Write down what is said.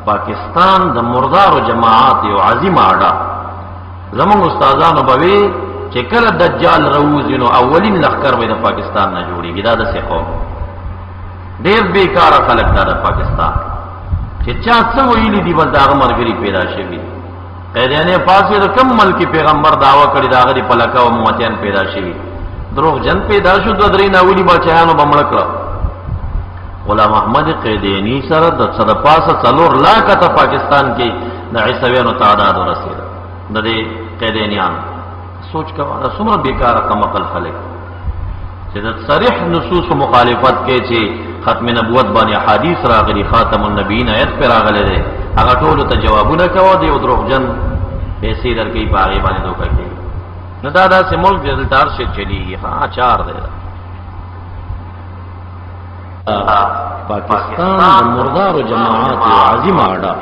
Pakistan the मुर्दार जमात यो आजिम आड़ा जमंग उस्तादान बवे chuckle दज्जाल रऊजिनो अवलिन लखकर वे पाकिस्तान न जोड़ी गिदा से कौम देर बेकार खलक दा पाकिस्तान चा वही दी बल दाग मरगरी पैदा शवी कैदयाने पास कम मल की पैगंबर दावा कड़ी दागरी पलका व मुमतियान पैदा शवी द्रोग जन पैदा शु दरी नावली बचायानो बमड़क गुलाम अहमद कैदेनी सर सद पास चलोर लाख था पाकिस्तान के नईसव्यानो तादाद रसीद नदे कैदेनियान सोच का सुमर बेकार कमकल खले सरिह नसूस मुखालिफत के चे खत्म नबुवत बानी हादीस रागली खातमुन नबीन आयत पे रागले दे अगर टोलो तो जवाबू न कहो दे उद्रोग जन ऐसे दर के बागे बाने दो के न दादा से मुल्क दिलदार से चली हाँ चार दे पाकिस्तान मुर्दार जमात आजिम आड़ा